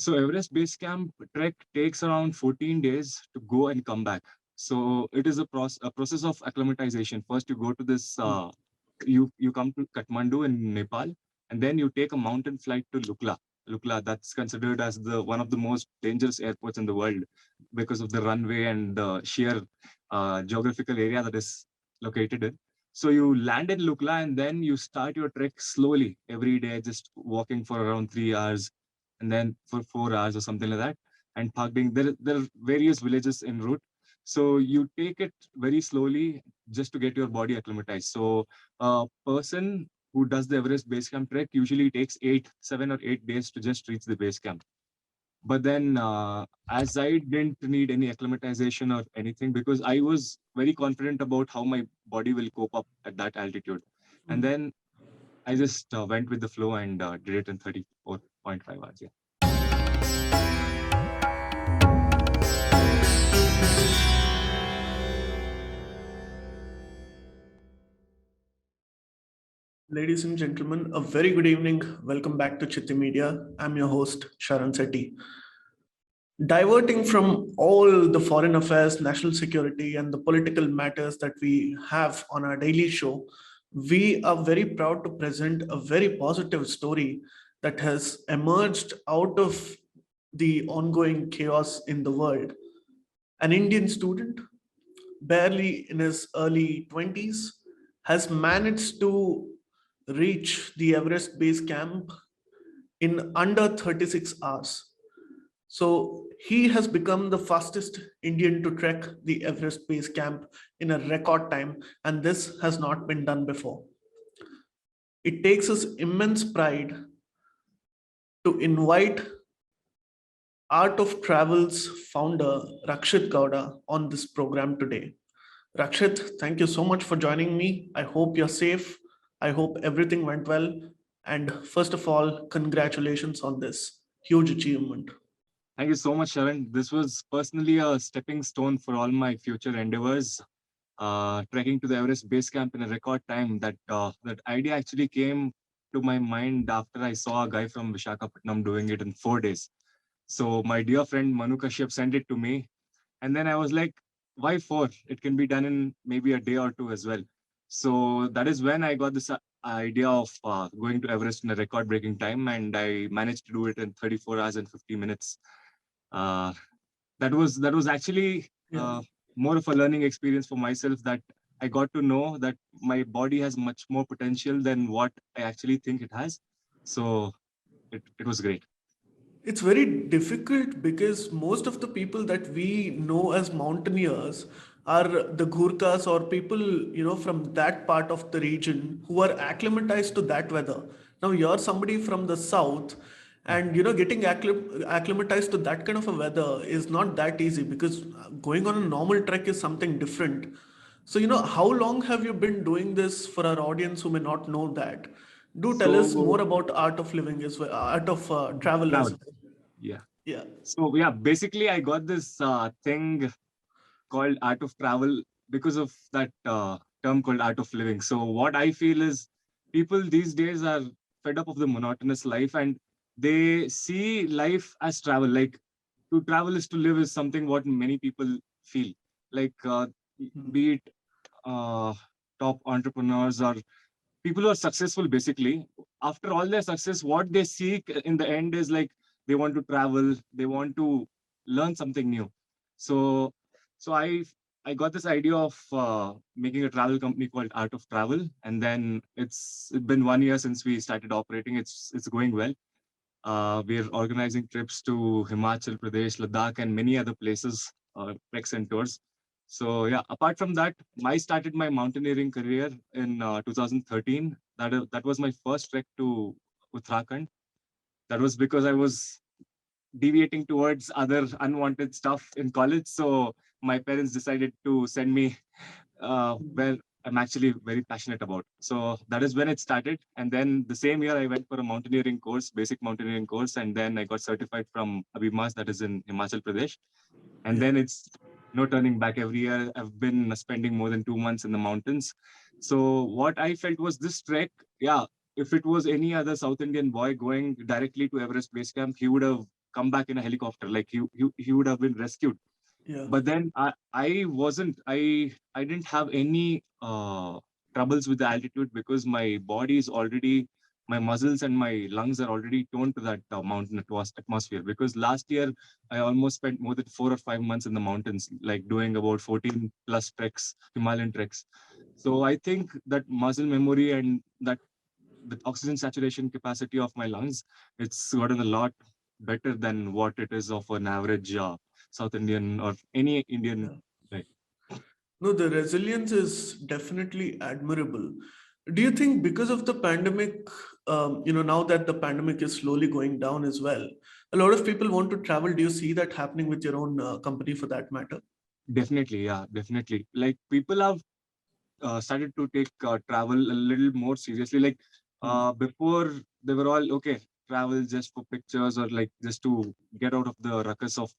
So Everest Base Camp trek takes around 14 days to go and come back. So it is a process of acclimatization. First, you go to this, you come to Kathmandu in Nepal, and then you take a mountain flight to Lukla. Lukla, that's considered as the one of the most dangerous airports in the world because of the runway and the sheer geographical area that is located in. So you land in Lukla and then you start your trek slowly every day, just walking for around 3 hours and then for 4 hours or something like that. And Phagding, there are various villages en route. So you take it very slowly just to get your body acclimatized. So a person who does the Everest base camp trek usually takes 7 or 8 days to just reach the base camp. But then, as I didn't need any acclimatization or anything, because I was very confident about how my body will cope up at that altitude. And then I just went with the flow and did it in 34.5 hours. Yeah. Ladies and gentlemen, a very good evening. Welcome back to Citti Media. I'm your host, Sharan Setty. Diverting from all the foreign affairs, national security, and the political matters that we have on our daily show, we are very proud to present a very positive story that has emerged out of the ongoing chaos in the world. An Indian student, barely in his early 20s, has managed to reach the Everest base camp in under 36 hours. So he has become the fastest Indian to trek the Everest base camp in a record time, and this has not been done before. It takes us immense pride to invite Art of Travel's founder, Rakshith Gowda, on this program today. Rakshith, thank you so much for joining me. I hope you're safe. I hope everything went well. And first of all, congratulations on this huge achievement. Thank you so much, Sharon. This was personally a stepping stone for all my future endeavors. Trekking to the Everest base camp in a record time. That idea actually came to my mind after I saw a guy from Vishakhapatnam doing it in 4 days. So my dear friend Manu Kashyap sent it to me, and then I was like, "Why four? It can be done in maybe a day or two as well." So that is when I got this idea of going to Everest in a record-breaking time, and I managed to do it in 34 hours and 50 minutes. Uh, that was actually more of a learning experience for myself, that I got to know that my body has much more potential than what I actually think it has. So it was great. It's very difficult because most of the people that we know as mountaineers are the Gurkhas or people, from that part of the region who are acclimatized to that weather. Now you're somebody from the south, and getting acclimatized to that kind of a weather is not that easy because going on a normal trek is something different. So, how long have you been doing this for our audience who may not know that? Do tell us So more about art of living as well, art of travel as travel. well. Yeah. Yeah. So yeah, basically I got this thing called art of travel because of that term called art of living. So what I feel is people these days are fed up of the monotonous life, and they see life as travel. Like to travel is to live is something what many people feel. Like be it uh, top entrepreneurs or people who are successful, basically after all their success, what they seek in the end is like they want to travel, they want to learn something new. So so i i got this idea of making a travel company called Art of Travel, and then it's been 1 year since we started operating. It's going well. We're organizing trips to Himachal Pradesh, Ladakh, and many other places, treks and tours. So yeah, apart from that, I started my mountaineering career in 2013. That was my first trek to Uttarakhand. That was because I was deviating towards other unwanted stuff in college. So my parents decided to send me where I'm actually very passionate about. So that is when it started. And then the same year, I went for a mountaineering course, basic mountaineering course, and then I got certified from Abhimas, that is in Himachal Pradesh. And Yeah. then it's no turning back. Every year, I've been spending more than 2 months in the mountains. So what I felt was this trek, yeah, if it was any other South Indian boy going directly to Everest Base Camp, he would have come back in a helicopter. Like he would have been rescued. Yeah. But then I wasn't. I didn't have any troubles with the altitude because my body is already, my muscles and my lungs are already toned to that mountain atmosphere. Because last year I almost spent more than 4 or 5 months in the mountains, like doing about 14 plus treks, Himalayan treks. So I think that muscle memory and that the oxygen saturation capacity of my lungs, it's gotten a lot better than what it is of an average South Indian or any Indian. Yeah. Right. No, the resilience is definitely admirable. Do you think because of the pandemic, now that the pandemic is slowly going down as well, a lot of people want to travel? Do you see that happening with your own company for that matter? Definitely, yeah, definitely. Like people have started to take travel a little more seriously. Like Hmm. before, they were all okay, travel just for pictures or like just to get out of the ruckus of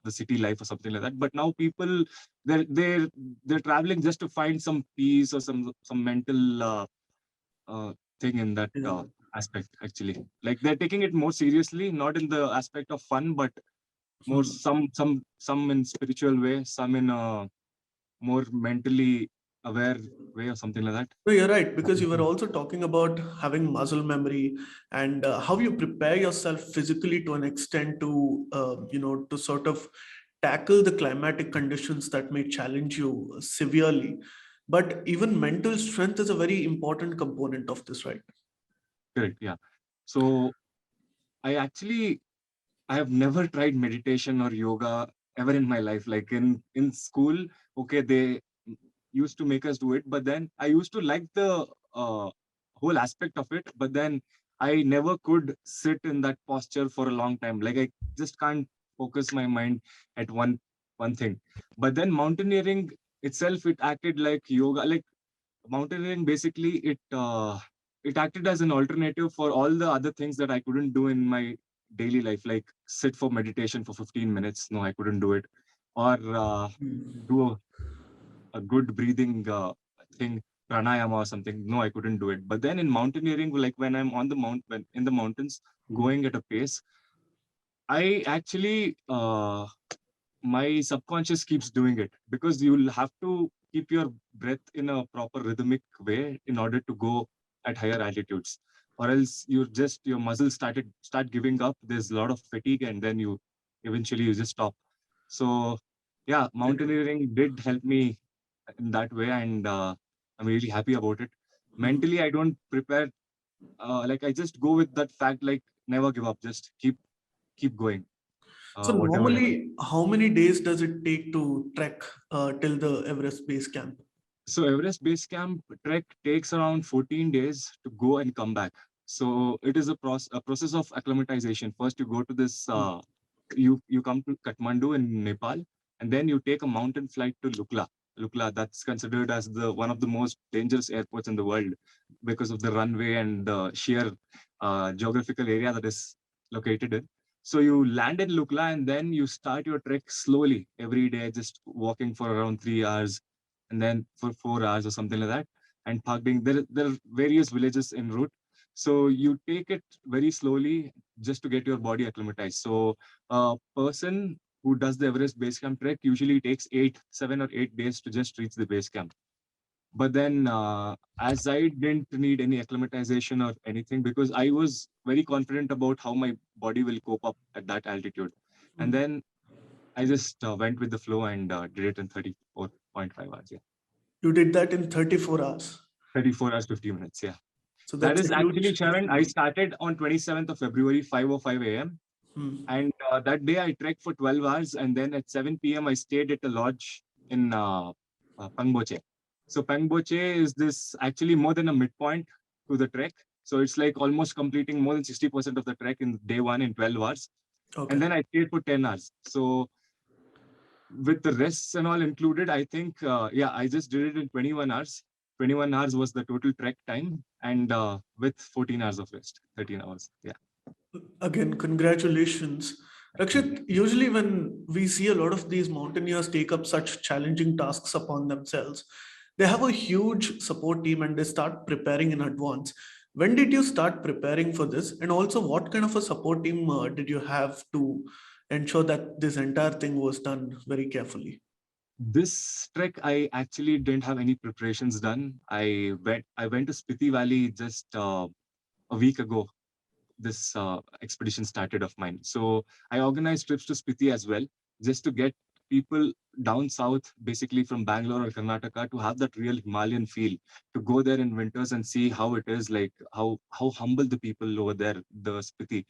the city life or something like that. But now people, they're they're they're traveling just to find some peace or some mental uh, thing in that Yeah. aspect. Actually, like they're taking it more seriously, not in the aspect of fun, but more Hmm. some in spiritual way, some in a more mentally aware way or something like that. No, you're right, because you were also talking about having muscle memory and how you prepare yourself physically to an extent to, to sort of tackle the climatic conditions that may challenge you severely. But even mental strength is a very important component of this, right? Correct. Yeah. So I actually I have never tried meditation or yoga ever in my life. Like in school, okay, they used to make us do it, but then I used to like the whole aspect of it, but then I never could sit in that posture for a long time. Like I just can't focus my mind at one thing. But then mountaineering itself, it acted like yoga. Like mountaineering, basically, it acted as an alternative for all the other things that I couldn't do in my daily life, like sit for meditation for 15 minutes. No, I couldn't do it. Or do a good breathing thing, pranayama or something. No, I couldn't do it. But then in mountaineering, like when I'm on the when in the mountains, going at a pace, I actually my subconscious keeps doing it because you'll have to keep your breath in a proper rhythmic way in order to go at higher altitudes, or else your muscles start giving up. There's a lot of fatigue, and then you eventually you just stop. So yeah, Very true. mountaineering did help me in that way, and I'm really happy about it. Hmm. Mentally, I don't prepare. Like I just go with that fact, like never give up, just keep going, So whatever it is. normally, how many days does it take to trek till the Everest base camp? So Everest Base Camp trek takes around 14 days to go and come back. So it is a process of acclimatization. First, you go to this, you come to Kathmandu in Nepal, and then you take a mountain flight to Lukla. Lukla, that's considered as the one of the most dangerous airports in the world because of the runway and the sheer geographical area that is located in. So you land in Lukla and then you start your trek slowly every day, just walking for around 3 hours and then for 4 hours or something like that, and parking. There are various villages en route. So you take it very slowly just to get your body acclimatized. So a person who does the Everest base camp trek usually takes 7 or 8 days to just reach the base camp. But then, as I didn't need any acclimatization or anything because I was very confident about how my body will cope up at that altitude. And Hmm. then I just went with the flow and did it in 34.5 hours. Yeah. You did that in 34 hours. 34 hours, 50 minutes. Yeah. So That that's a is actually, huge Sharan, I difference. started on 27th of February, 5:05 a.m. Hmm. And that day I trekked for 12 hours. And then at 7 p.m., I stayed at a lodge in Pangboche. So Pangboche is this actually more than a midpoint to the trek. So it's like almost completing more than 60% of the trek in day one in 12 hours. And Okay. then I stayed for 10 hours. So with the rests and all included, I think, yeah, I just did it in 21 hours. 21 hours was the total trek time, and with 14 hours of rest, 13 hours. Yeah. Again, congratulations. Thank you. Rakshit, usually when we see a lot of these mountaineers take up such challenging tasks upon themselves, they have a huge support team and they start preparing in advance. When did you start preparing for this? And also, what kind of a support team did you have to ensure that this entire thing was done very carefully? This trek, I actually didn't have any preparations done. I went to Spiti Valley just a week ago. This expedition started of mine. So I organized trips to Spiti as well, just to get people down south, basically from Bangalore or Karnataka, to have that real Himalayan feel, to go there in winters and see how it is, like how humble the people over there, the Spiti.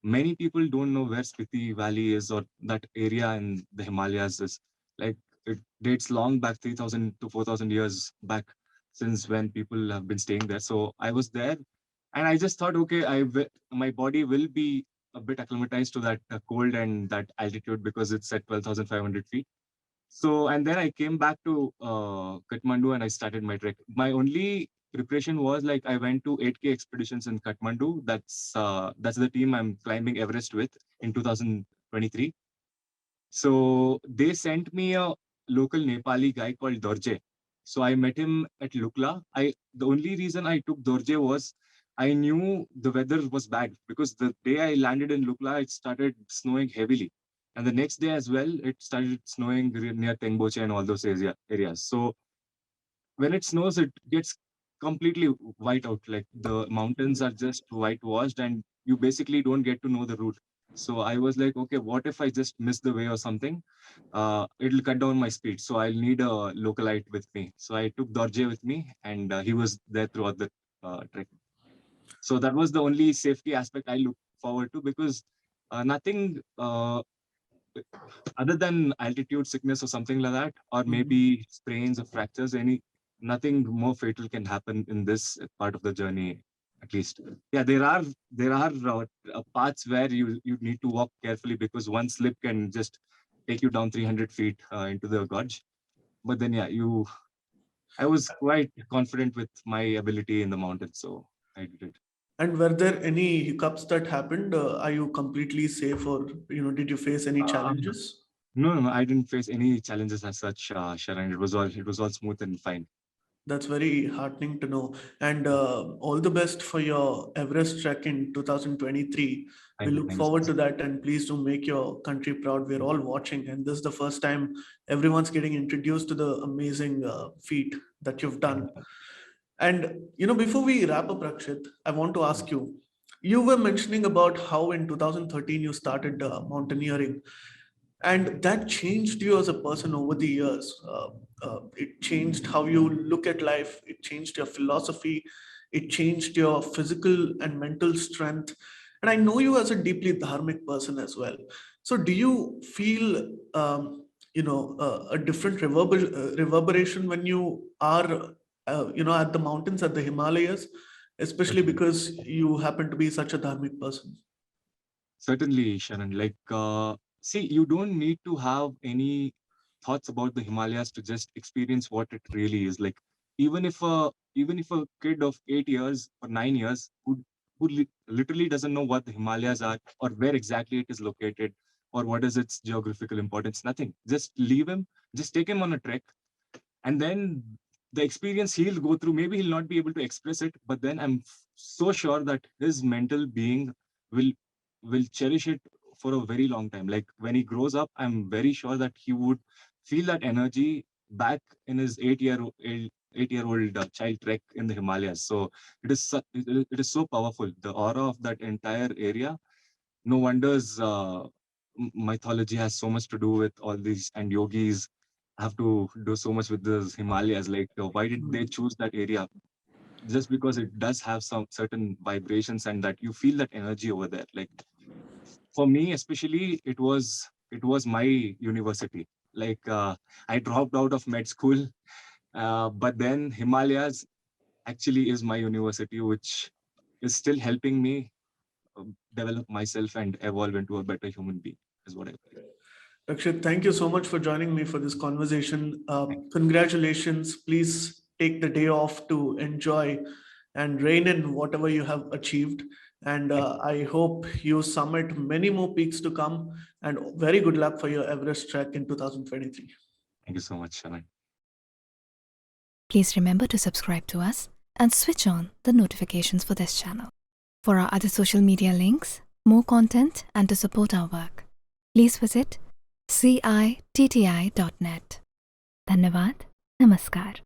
Many people don't know where Spiti Valley is, or that area in the Himalayas is. Like, it dates long back, 3,000 to 4,000 years back, since when people have been staying there. So I was there, and I just thought, okay, my body will be a bit acclimatized to that cold and that altitude, because it's at 12,500 feet. So, and then I came back to Kathmandu and I started my trek. My only preparation was, like, I went to 8K expeditions in Kathmandu. That's the team I'm climbing Everest with in 2023. So they sent me a local Nepali guy called Dorje. So I met him at Lukla. The only reason I took Dorje was I knew the weather was bad, because the day I landed in Lukla, it started snowing heavily. And the next day as well, it started snowing near Tengboche and all those areas. So when it snows, it gets completely white out. Like, the mountains are just whitewashed, and you basically don't get to know the route. So I was like, okay, what if I just miss the way or something? It'll cut down my speed. So I'll need a localite with me. So I took Dorje with me, and he was there throughout the trek. So that was the only safety aspect I look forward to, because nothing other than altitude sickness or something like that, or Mhm. maybe sprains or fractures, nothing more fatal can happen in this part of the journey, at least. Yeah, there are parts where you need to walk carefully, because one slip can just take you down 300 feet into the gorge. But then, yeah, I was quite confident with my ability in the mountain, so I did it. And were there any hiccups that happened? Are you completely safe, or did you face any Um, challenges? no, no, no, I didn't face any challenges as such, Sharan. It was all smooth and fine. That's very heartening to know. And all the best for your Everest trek in 2023. We Thank you, look thank you so forward much. to that, and please do make your country proud. We're all watching, and this is the first time everyone's getting introduced to the amazing feat that you've Thank done. you. And before we wrap up, Rakshit, I want to Mm. ask you. You were mentioning about how in 2013 you started mountaineering, and that changed you as a person over the years. It changed how you look at life. It changed your philosophy. It changed your physical and mental strength. And I know you as a deeply dharmic person as well. So, do you feel a different reverberation when you are at the mountains, at the Himalayas, especially Certainly. because you happen to be such a dharmic person? Certainly, Sharon. Like, see, you don't need to have any thoughts about the Himalayas to just experience what it really is. Like, even if a kid of 8 years or 9 years who literally doesn't know what the Himalayas are, or where exactly it is located, or what is its geographical importance, nothing. Just leave him, just take him on a trek, and then the experience he'll go through, maybe he'll not be able to express it, but then so sure that his mental being will will cherish it for a very long time. Like, when he grows up, I'm very sure that he would feel that energy back in his 8-year old child trek in the Himalayas. So it is so powerful, the aura of that entire area. No wonders mythology has so much to do with all these, and yogis have to do so much with the Himalayas. Like, why did they choose that area? Just because it does have some certain vibrations, and that you feel that energy over there. Like, for me especially, it was my university. Like, I dropped out of med school, but then Himalayas actually is my university, which is still helping me develop myself and evolve into a better human being, is what I believe. Rakshit, thank you so much for joining me for this conversation. Congratulations. Please take the day off to enjoy and rein in whatever you have achieved. And Thank I hope you summit many more peaks to come. And very good luck for your Everest trek in 2023. thank you so much, Sharan. Please remember to subscribe to us and switch on the notifications for this channel. For our other social media links, more content, and to support our work, please visit citti.net. Dhanyavad. Namaskar.